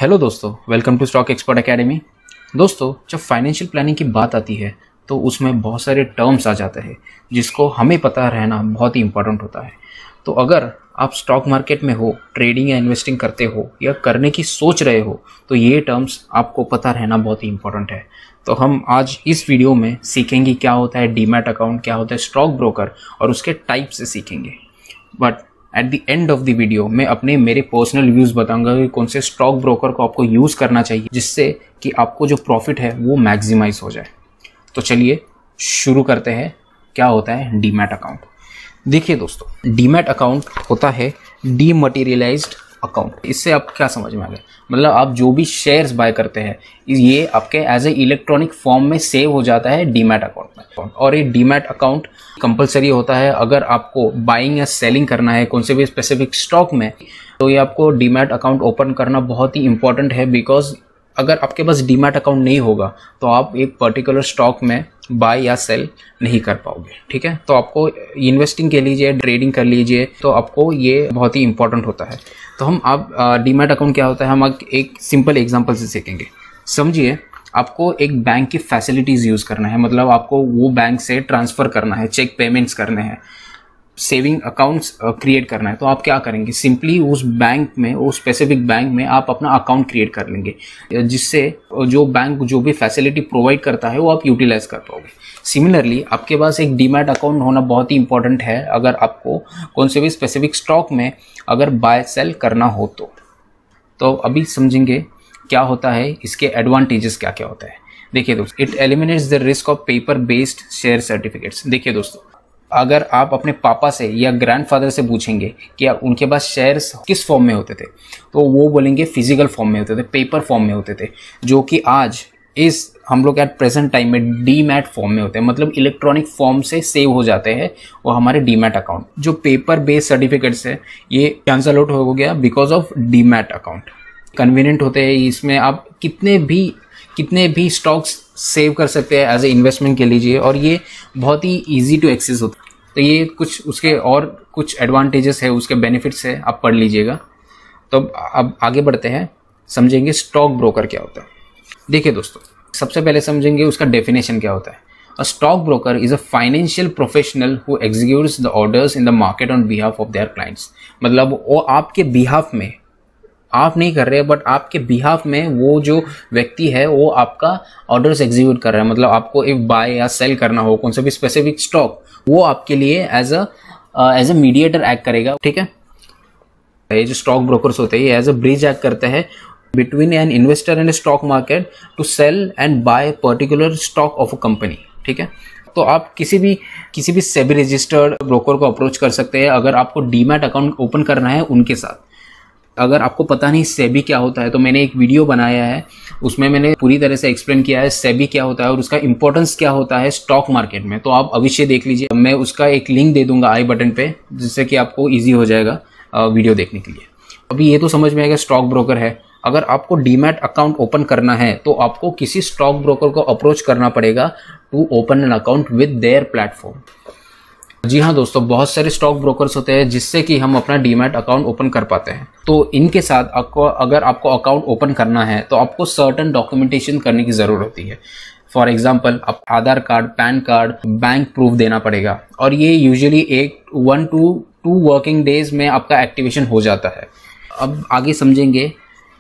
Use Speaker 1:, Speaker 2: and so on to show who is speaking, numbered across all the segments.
Speaker 1: Hello दोस्तों, welcome to stock expert academy. दोस्तों, जब फाइनेंशियल प्लानिंग की बात आती है तो उसमें बहुत सारे टर्म्स आ जाते हैं जिसको हमें पता रहना बहुत ही इंपॉर्टेंट होता है। तो अगर आप स्टॉक मार्केट में हो, ट्रेडिंग या इन्वेस्टिंग करते हो या करने की सोच रहे हो तो ये टर्म्स आपको पता रहना बहुत ही इंपॉर्टेंट है। तो हम आज इस वीडियो में सीखेंगे क्या होता है डीमैट अकाउंट, क्या होता है स्टॉक ब्रोकर और उसके टाइप से सीखेंगे। But at the end of the video मैं मेरे पर्सनल व्यूज़ बताऊंगा कि कौन से स्टॉक ब्रोकर को आपको यूज़ करना चाहिए जिससे कि आपको जो प्रॉफिट है वो मैक्सिमाइज हो जाए। तो चलिए शुरू करते हैं। क्या होता है डीमैट अकाउंट? देखिए दोस्तों, डीमैट अकाउंट होता है डीमटेरियलाइज्ड अकाउंट। इससे आप क्या समझ में आ गया? मतलब आप जो भी शेयर्स बाय करते हैं ये आपके एज ए इलेक्ट्रॉनिक फॉर्म में सेव हो जाता है डीमैट अकाउंट में। और ये डीमैट अकाउंट कंपलसरी होता है अगर आपको बाइंग या सेलिंग करना है कौन से भी स्पेसिफिक स्टॉक में, तो ये आपको डीमैट अकाउंट ओपन करना बहुत ही इंपॉर्टेंट है। बिकॉज अगर आपके पास डीमैट अकाउंट नहीं होगा तो आप एक पर्टिकुलर स्टॉक में बाय या सेल नहीं कर पाओगे। ठीक है, तो आपको इन्वेस्टिंग के लीजिए, ट्रेडिंग कर लीजिए, तो आपको ये बहुत ही इंपॉर्टेंट होता है। तो हम आप डीमैट अकाउंट क्या होता है हम एक सिंपल एग्जांपल से सीखेंगे। समझिए, आपको एक बैंक की फैसिलिटीज़ यूज़ करना है, मतलब आपको वो बैंक से ट्रांसफ़र करना है, चेक पेमेंट्स करने हैं, सेविंग अकाउंट्स क्रिएट करना है। तो आप क्या करेंगे? सिंपली उस बैंक में, उस स्पेसिफिक बैंक में आप अपना अकाउंट क्रिएट कर लेंगे जिससे जो बैंक जो भी फैसिलिटी प्रोवाइड करता है वो आप यूटिलाइज कर पाओगे। सिमिलरली आपके पास एक डीमैट अकाउंट होना बहुत ही इंपॉर्टेंट है अगर आपको कौन से भी स्पेसिफिक स्टॉक में अगर बाय सेल करना हो तो अभी समझेंगे क्या होता है, इसके एडवांटेजेस क्या क्या होता है। देखिए दोस्तों, it eliminates the risk of paper based share certificates. देखिए दोस्तों, अगर आप अपने पापा से या ग्रैंडफादर से पूछेंगे कि उनके पास शेयर्स किस फॉर्म में होते थे तो वो बोलेंगे फिजिकल फॉर्म में होते थे, पेपर फॉर्म में होते थे, जो कि आज इस हम लोग एट प्रेजेंट टाइम में डीमैट फॉर्म में होते हैं, मतलब इलेक्ट्रॉनिक फॉर्म से सेव हो जाते हैं वो हमारे डीमैट अकाउंट। जो पेपर बेस्ड सर्टिफिकेट्स है ये कैंसल आउट हो गया because of demat account. Convenient होते हैं, इसमें आप कितने भी स्टॉक्स सेव कर सकते हैं एज ए इन्वेस्टमेंट के लीजिए, और ये बहुत ही इजी टू एक्सेस होता है। तो ये कुछ उसके और कुछ एडवांटेजेस है, उसके बेनिफिट्स है, आप पढ़ लीजिएगा। तो अब आगे बढ़ते हैं, समझेंगे स्टॉक ब्रोकर क्या होता है। देखिए दोस्तों, सबसे पहले समझेंगे उसका डेफिनेशन क्या होता है। A stock broker is a financial professional who executes the orders in the market on behalf of their clients. मतलब वो आपके बिहाफ में, आप नहीं कर रहे बट आपके बिहाफ में वो जो व्यक्ति है वो आपका ऑर्डर्स एग्जीक्यूट कर रहा है। मतलब आपको एक बाय या सेल करना हो कौन सा भी स्पेसिफिक स्टॉक, वो आपके लिए एज अ मीडिएटर एक्ट करेगा। ठीक है, ये जो स्टॉक ब्रोकर्स होते हैं ये एज अ ब्रिज एक्ट करते हैं between an investor and stock market to sell and buy particular stock of a company. ठीक है, तो आप किसी भी सेबी रजिस्टर्ड ब्रोकर को अप्रोच कर सकते हैं अगर आपको डीमैट अकाउंट ओपन करना है उनके साथ। अगर आपको पता नहीं सेबी क्या होता है तो मैंने एक वीडियो बनाया है, उसमें मैंने पूरी तरह से एक्सप्लेन किया है सेबी क्या होता है और उसका इंपॉर्टेंस क्या होता है स्टॉक मार्केट में। तो आप अवश्य देख लीजिए, मैं उसका एक लिंक दे दूंगा आई बटन पे जिससे कि आपको ईजी हो जाएगा वीडियो देखने के लिए। अभी ये तो समझ में आएगा स्टॉक ब्रोकर है। अगर आपको डीमैट अकाउंट ओपन करना है तो आपको किसी स्टॉक ब्रोकर को अप्रोच करना पड़ेगा to open an account with their platform. जी हाँ दोस्तों, बहुत सारे स्टॉक ब्रोकर्स होते हैं जिससे कि हम अपना डीमैट अकाउंट ओपन कर पाते हैं। तो इनके साथ अगर आपको अकाउंट ओपन करना है तो आपको सर्टेन डॉक्यूमेंटेशन करने की ज़रूरत होती है। फॉर एग्जांपल, आप Aadhaar card, PAN card, bank proof देना पड़ेगा और ये यूजुअली 1 to 2 वर्किंग डेज में आपका एक्टिवेशन हो जाता है। अब आगे समझेंगे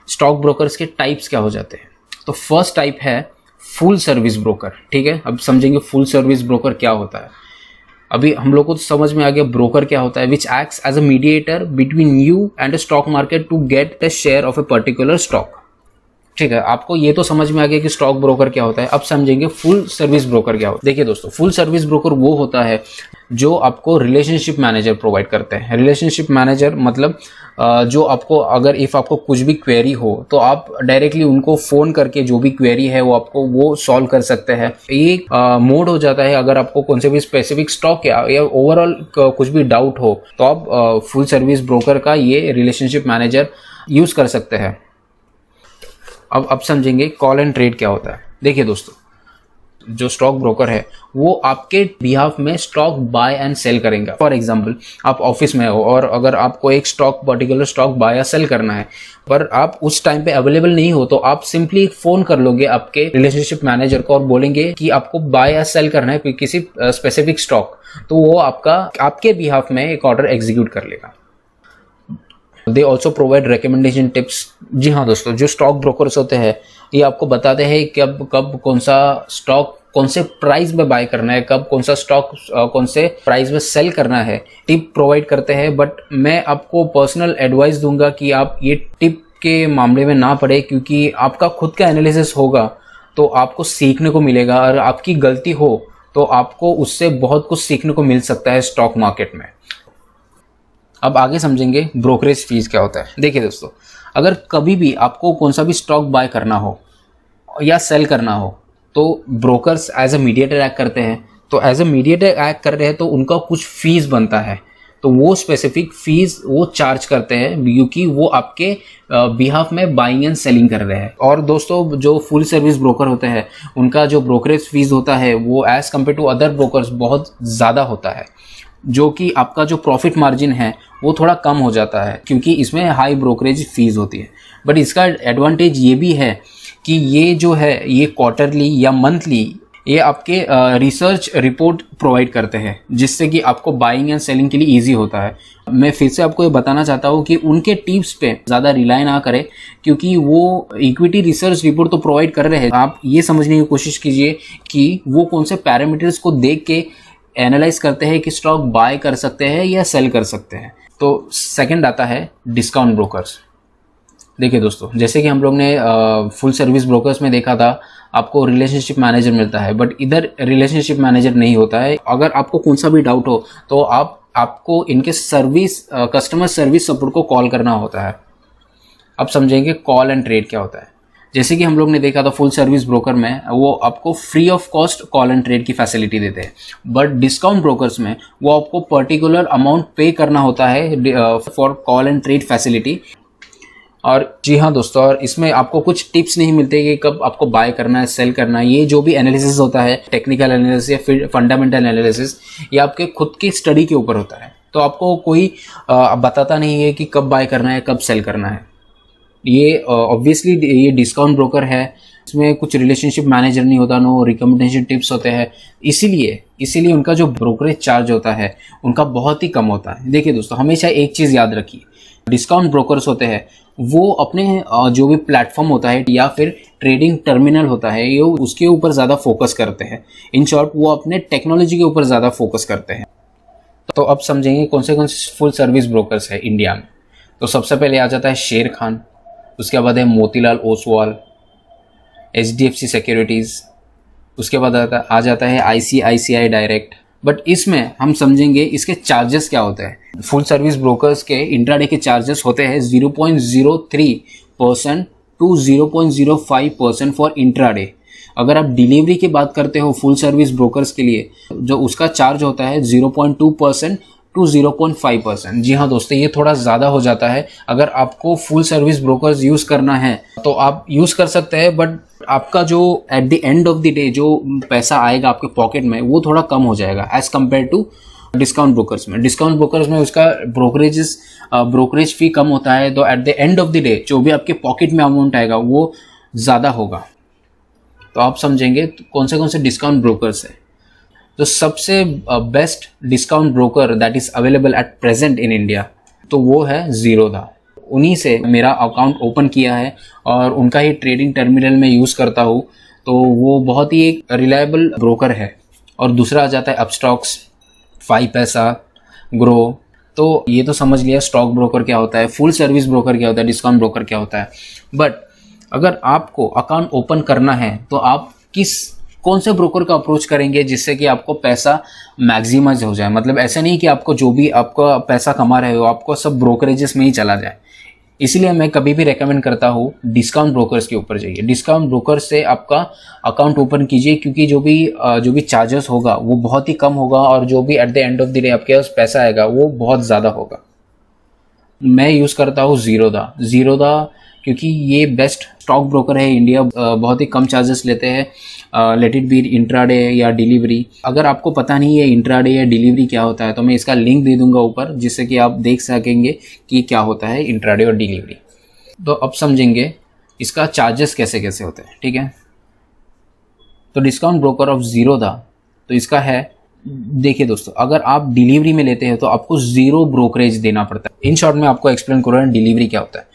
Speaker 1: स्टॉक ब्रोकर्स के टाइप्स क्या हो जाते हैं। तो फर्स्ट टाइप है फुल सर्विस ब्रोकर। ठीक है, अब समझेंगे फुल सर्विस ब्रोकर क्या होता है। अभी हम लोग को तो समझ में आ गया ब्रोकर क्या होता है, which acts as a mediator between you and a stock market to get the share of a particular stock. ठीक है, आपको ये तो समझ में आ गया कि स्टॉक ब्रोकर क्या होता है। अब समझेंगे फुल सर्विस ब्रोकर क्या होता है। देखिए दोस्तों, फुल सर्विस ब्रोकर वो होता है जो आपको रिलेशनशिप मैनेजर प्रोवाइड करते हैं। रिलेशनशिप मैनेजर मतलब जो आपको अगर आपको कुछ भी क्वेरी हो तो आप डायरेक्टली उनको फोन करके जो भी क्वेरी है वो आपको वो सॉल्व कर सकते हैं। ये मोड हो जाता है अगर आपको कौन से भी स्पेसिफिक स्टॉक या ओवरऑल कुछ भी डाउट हो तो आप फुल सर्विस ब्रोकर का ये रिलेशनशिप मैनेजर यूज कर सकते हैं। अब समझेंगे कॉल एंड ट्रेड क्या होता है। देखिए दोस्तों, जो स्टॉक ब्रोकर है वो आपके बिहाफ में स्टॉक बाय एंड सेल करेंगे। फॉर एग्जांपल, आप ऑफिस में हो और अगर आपको एक पर्टिकुलर स्टॉक बाय या सेल करना है, पर आप उस टाइम पे अवेलेबल नहीं हो, तो आप सिंपली एक फोन कर लोगे आपके रिलेशनशिप मैनेजर को और बोलेंगे कि आपको बाय या सेल करना है किसी स्पेसिफिक स्टॉक, तो वो आपके बिहाफ में एक ऑर्डर एग्जीक्यूट कर लेगा। They also provide recommendation tips. जी हाँ दोस्तों, जो स्टॉक ब्रोकर्स होते हैं ये आपको बताते हैं कब कौन सा स्टॉक कौन से प्राइस में बाय करना है, कब कौन सा स्टॉक कौन से प्राइस में सेल करना है, टिप प्रोवाइड करते हैं। बट मैं आपको पर्सनल एडवाइस दूंगा कि आप ये टिप के मामले में ना पड़े, क्योंकि आपका खुद का एनालिसिस होगा तो आपको सीखने को मिलेगा, और आपकी गलती हो तो आपको उससे बहुत कुछ सीखने को मिल सकता है स्टॉक मार्केट में। अब आगे समझेंगे ब्रोकरेज फीस क्या होता है। देखिए दोस्तों, अगर कभी भी आपको कौन सा भी स्टॉक बाय करना हो या सेल करना हो, तो brokers as a mediator act करते हैं। तो एज अ मीडिएटर एक्ट कर रहे हैं तो उनका कुछ फीस बनता है, तो वो स्पेसिफिक फीस वो चार्ज करते हैं, क्योंकि वो आपके बिहाफ में बाइंग एंड सेलिंग कर रहे हैं। और दोस्तों, जो फुल सर्विस ब्रोकर होते हैं उनका जो ब्रोकरेज फीस होता है वो as compare to other brokers बहुत ज़्यादा होता है, जो कि आपका जो प्रॉफिट मार्जिन है वो थोड़ा कम हो जाता है, क्योंकि इसमें हाई ब्रोकरेज फीस होती है। बट इसका एडवांटेज ये भी है कि ये जो है ये क्वार्टरली या मंथली ये आपके रिसर्च रिपोर्ट प्रोवाइड करते हैं, जिससे कि आपको बाइंग एंड सेलिंग के लिए इजी होता है। मैं फिर से आपको ये बताना चाहता हूँ कि उनके टिप्स पे ज़्यादा रिलाई ना करें, क्योंकि वो इक्विटी रिसर्च रिपोर्ट तो प्रोवाइड कर रहे हैं। आप ये समझने की कोशिश कीजिए कि वो कौन से पैरामीटर्स को देख के एनालाइज करते हैं कि स्टॉक बाय कर सकते हैं या सेल कर सकते हैं। तो सेकंड आता है डिस्काउंट ब्रोकर्स। देखिए दोस्तों, जैसे कि हम लोग ने फुल सर्विस ब्रोकर्स में देखा था, आपको रिलेशनशिप मैनेजर मिलता है, बट इधर रिलेशनशिप मैनेजर नहीं होता है। अगर आपको कौन सा भी डाउट हो तो आपको इनके कस्टमर सर्विस सपोर्ट को कॉल करना होता है। अब समझेंगे कॉल एंड ट्रेड क्या होता है। जैसे कि हम लोग ने देखा था फुल सर्विस ब्रोकर में वो आपको free of cost call and trade की फैसिलिटी देते हैं, बट डिस्काउंट ब्रोकर्स में वो आपको पर्टिकुलर अमाउंट पे करना होता है for call and trade facility. और जी हाँ दोस्तों, और इसमें आपको कुछ टिप्स नहीं मिलते कि कब आपको बाय करना है, सेल करना है। ये जो भी एनालिसिस होता है, टेक्निकल एनालिसिस या फिर फंडामेंटल एनालिसिस, ये आपके खुद की स्टडी के ऊपर होता है। तो आपको कोई बताता नहीं है कि कब बाय करना है, कब सेल करना है। ये ऑब्वियसली ये डिस्काउंट ब्रोकर है, इसमें कुछ रिलेशनशिप मैनेजर नहीं होता, नो रिकमेंडेशन टिप्स होते हैं, इसीलिए उनका जो ब्रोकरेज चार्ज होता है उनका बहुत ही कम होता है। देखिए दोस्तों, हमेशा एक चीज़ याद रखिए, डिस्काउंट ब्रोकर्स होते हैं वो अपने जो भी प्लेटफॉर्म होता है या फिर ट्रेडिंग टर्मिनल होता है, ये उसके ऊपर ज़्यादा फोकस करते हैं। इन शॉर्ट, वो अपने टेक्नोलॉजी के ऊपर ज़्यादा फोकस करते हैं। तो अब समझेंगे कौन से फुल सर्विस ब्रोकर्स है इंडिया में। तो सबसे पहले आ जाता है शेर खान, उसके बाद है मोतीलाल ओसवाल, HDFC सिक्योरिटीज़, उसके बाद आ जाता है ICICI डायरेक्ट। बट इसमें हम समझेंगे इसके चार्जेस क्या होते हैं। फुल सर्विस ब्रोकर्स के इंट्राडे के चार्जेस होते हैं 0.03% टू 0.05% फॉर इंट्राडे। अगर आप डिलीवरी की बात करते हो फुल सर्विस ब्रोकर्स के लिए, जो उसका चार्ज होता है 0.2% टू 0.5%। जी हाँ दोस्तों, ये थोड़ा ज़्यादा हो जाता है। अगर आपको फुल सर्विस ब्रोकर्स यूज़ करना है तो आप यूज़ कर सकते हैं, बट आपका जो eight the end of the day जो पैसा आएगा आपके पॉकेट में वो थोड़ा कम हो जाएगा as compare to discount brokers में। डिस्काउंट ब्रोकर्स में उसका ब्रोकरेज फी कम होता है, तो at the end of the day जो भी आपके पॉकेट में अमाउंट आएगा वो ज़्यादा होगा। तो आप समझेंगे कौन से डिस्काउंट ब्रोकर्स है। तो सबसे best discount broker that is available at present in India, तो वो है ज़ीरोधा। उन्हीं से मेरा अकाउंट ओपन किया है और उनका ही ट्रेडिंग टर्मिनल में यूज़ करता हूँ, तो वो बहुत ही एक रिलायबल ब्रोकर है। और दूसरा आ जाता है अपस्टॉक्स, 5 पैसा, ग्रो। तो ये तो समझ लिया स्टॉक ब्रोकर क्या होता है, फुल सर्विस ब्रोकर क्या होता है, डिस्काउंट ब्रोकर क्या होता है। बट अगर आपको अकाउंट ओपन करना है तो आप कौन से ब्रोकर का अप्रोच करेंगे जिससे कि आपको पैसा मैक्सिमाइज हो जाए। मतलब ऐसा नहीं कि आपको जो भी आपका पैसा कमा रहे हो आपको सब ब्रोकरेजेस में ही चला जाए। इसीलिए मैं कभी भी रेकमेंड करता हूँ डिस्काउंट ब्रोकर्स के ऊपर जाइए, डिस्काउंट ब्रोकर से आपका अकाउंट ओपन कीजिए, क्योंकि जो भी चार्जेस होगा वो बहुत ही कम होगा और जो भी eight the end of the day आपके पास पैसा आएगा वो बहुत ज़्यादा होगा। मैं यूज़ करता हूँ ज़ीरोधा क्योंकि ये बेस्ट स्टॉक ब्रोकर है इंडिया, बहुत ही कम चार्जेस लेते हैं लेट इट बी इंट्राडे या डिलीवरी। अगर आपको पता नहीं है इंट्राडे या डिलीवरी क्या होता है तो मैं इसका लिंक दे दूंगा ऊपर, जिससे कि आप देख सकेंगे कि क्या होता है इंट्राडे और डिलीवरी। तो अब समझेंगे इसका चार्जेस कैसे कैसे होते हैं, ठीक है। तो डिस्काउंट ब्रोकर ऑफ ज़ीरोधा, तो इसका है, देखिए दोस्तों, अगर आप डिलीवरी में लेते हैं तो आपको 0 ब्रोकरेज देना पड़ता है। इन शॉर्ट में आपको एक्सप्लेन कर रहा हूं डिलीवरी क्या होता है।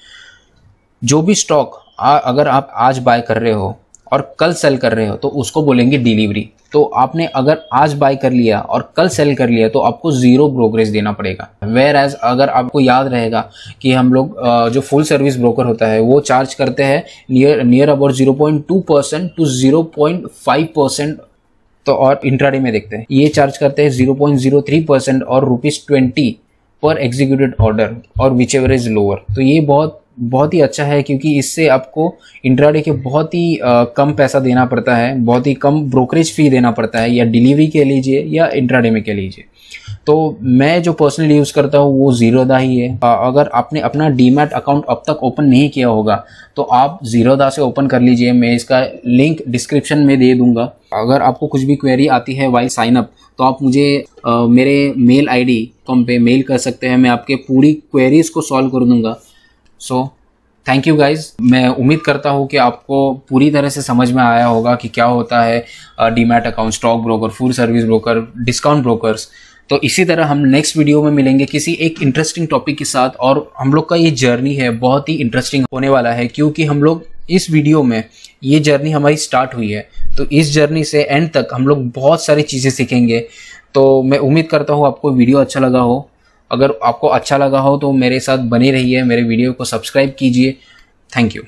Speaker 1: जो भी स्टॉक अगर आप आज बाय कर रहे हो और कल सेल कर रहे हो तो उसको बोलेंगे डिलीवरी। तो आपने अगर आज बाय कर लिया और कल सेल कर लिया तो आपको 0 ब्रोकरेज देना पड़ेगा। वेयर एज अगर आपको याद रहेगा कि हम लोग जो फुल सर्विस ब्रोकर होता है वो चार्ज करते हैं नियर अबाउट 0.2% टू 0.5%। तो और इंट्राडे में देखते हैं ये चार्ज करते हैं 0.03% और ₹20 पर एग्जीक्यूटेड ऑर्डर और विच एवर इज लोअर। तो ये बहुत ही अच्छा है, क्योंकि इससे आपको इंट्राडे के बहुत ही कम पैसा देना पड़ता है, बहुत ही कम ब्रोकरेज फी देना पड़ता है, या डिलीवरी के लीजिए या इंट्राडे में के लीजिए। तो मैं जो पर्सनली यूज़ करता हूँ वो ज़ीरोधा ही है। अगर आपने अपना डीमैट अकाउंट अब तक ओपन नहीं किया होगा तो आप ज़ीरोधा से ओपन कर लीजिए, मैं इसका लिंक डिस्क्रिप्शन में दे दूंगा। अगर आपको कुछ भी क्वेरी आती है वाइल साइन अप तो आप मुझे मेरे मेल आईडी पे मेल कर सकते हैं, मैं आपके पूरी क्वेरीज को सॉल्व कर दूंगा। So thank you guys. मैं उम्मीद करता हूँ कि आपको पूरी तरह से समझ में आया होगा कि क्या होता है demat account, stock broker, full service broker, discount brokers. तो इसी तरह हम नेक्स्ट वीडियो में मिलेंगे किसी एक इंटरेस्टिंग टॉपिक के साथ। और हम लोग का ये जर्नी है बहुत ही इंटरेस्टिंग होने वाला है, क्योंकि हम लोग इस वीडियो में ये जर्नी हमारी स्टार्ट हुई है, तो इस जर्नी से एंड तक हम लोग बहुत सारी चीज़ें सीखेंगे। तो मैं उम्मीद करता हूँ आपको वीडियो अच्छा लगा हो। अगर आपको अच्छा लगा हो तो मेरे साथ बने रहिए, मेरे वीडियो को सब्सक्राइब कीजिए। Thank you.